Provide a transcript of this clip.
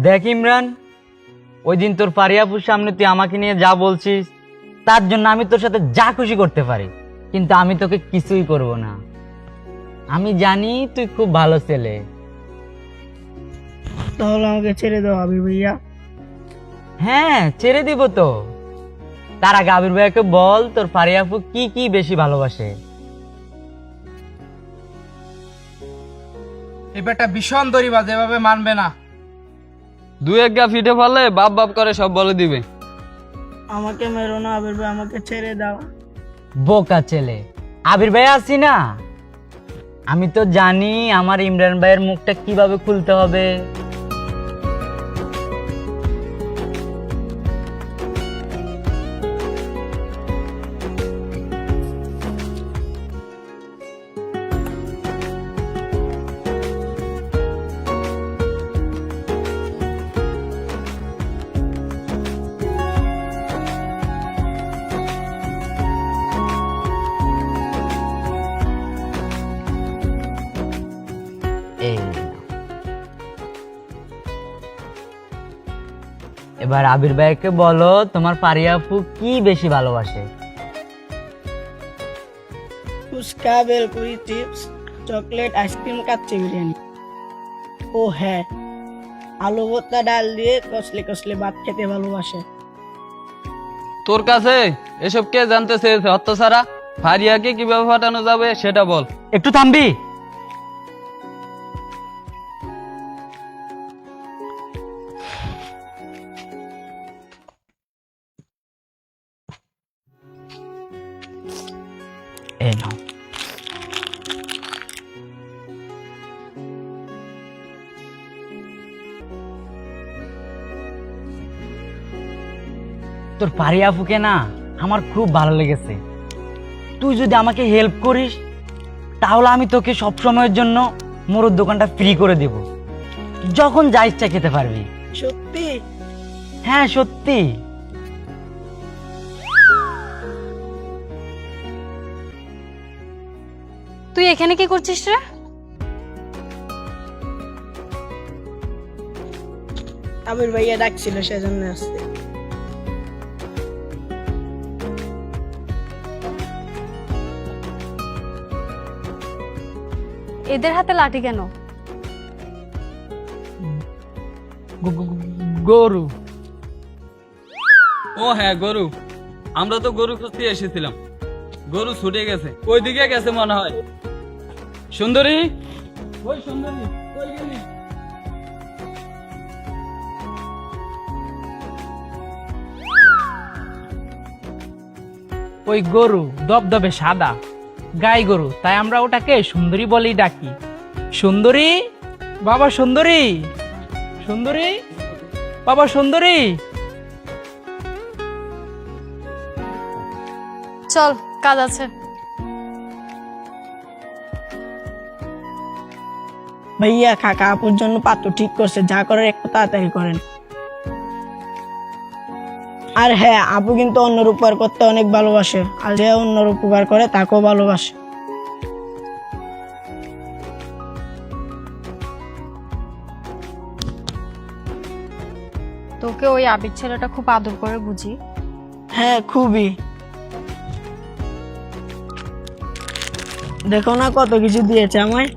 দেখ ইমরান, ওই দিন তোর পারিয়াপুর সামনে তুই আমাকে নিয়ে যা বলছিস তার জন্য আমি তোর সাথে যা খুশি করতে পারি, কিন্তু আমি তোকে কিছুই করব না। আমি জানি তুই খুব ভালো ছেলে। তাহলে আমাকে ছেড়ে দাও আবির ভাইয়া। হ্যাঁ, ছেড়ে দিব তো। তার আগে আবির ভাইয়াকে বল তোর পারিয়াপু কি কি বেশি ভালোবাসে। এই বেটা ভীষণ দড়িবাজ, এভাবে মানবে না। দুই এক গা ফিটে ফেললে বাপ বাপ করে সব বলে দিবে। আমাকে মেরো না আবির ভাই, আমাকে ছেড়ে দাও। বোকা ছেলে, আবির ভাই আছি না, আমি তো জানি আমার ইমরান ভাইয়ের মুখটা কিভাবে খুলতে হবে। এই নাও। এবার আবির ভাইকে বলো তোমার পারিয়াপু কি বেশি ভালোবাসে। Phuchka, bhelpuri, chips, chocolate, ice cream, kacchi biryani. ও হ্যাঁ, আলু ভর্তা ডাল দিয়ে কষলে কষলে ভাত খেতে ভালোবাসে। তোর কাছে এসব কে জানতে চেয়েছে? হত্যা ফারিয়াকে কিভাবে ফাটানো যাবে সেটা বল। একটু থামবি? এই নাও। তোর পারিয়াপুকে না আমার খুব ভালো লেগেছে। তুই যদি আমাকে হেল্প করিস তাহলে আমি তোকে সব সময়ের জন্য মোরর দোকানটা ফ্রি করে দেব, যখন যা ইচ্ছা খেতে পারবি। সত্যি? হ্যাঁ সত্যি। তুই এখানে কি করছিস রে? আবির ভাইয়া ডাকছিল, সেজন্য আসছে। এদের হাতে লাঠি কেন? গরু। ও হ্যাঁ, গরু। আমরা তো গরু খুঁজতে এসেছিলাম, গরু ছুটে গেছে, ওইদিকে গেছে মনে হয়। সুন্দরী, ওই সুন্দরী কই গেলি? ওই গরু দবদবে সাদা, গাই গরু, তাই আমরা ওটাকে সুন্দরী বলেই ডাকি। সুন্দরী, বাবা সুন্দরী, সুন্দরী, বাবা সুন্দরী। চল, কাজ আছে। ভাইয়া কাকা আপুর জন্য পাত্র ঠিক করছে, যা করার একটু তাড়াতাড়ি করেন। আর হ্যাঁ, আপু কিন্তু অন্যের উপকার করতে অনেক ভালোবাসে, আর যে অন্যের উপকার করে তাকেও ভালোবাসে। তোকে ওই আবির ছেলেটা খুব আদর করে বুঝি। হ্যাঁ খুবই। দেখো না কত কিছু দিয়েছে আমায়।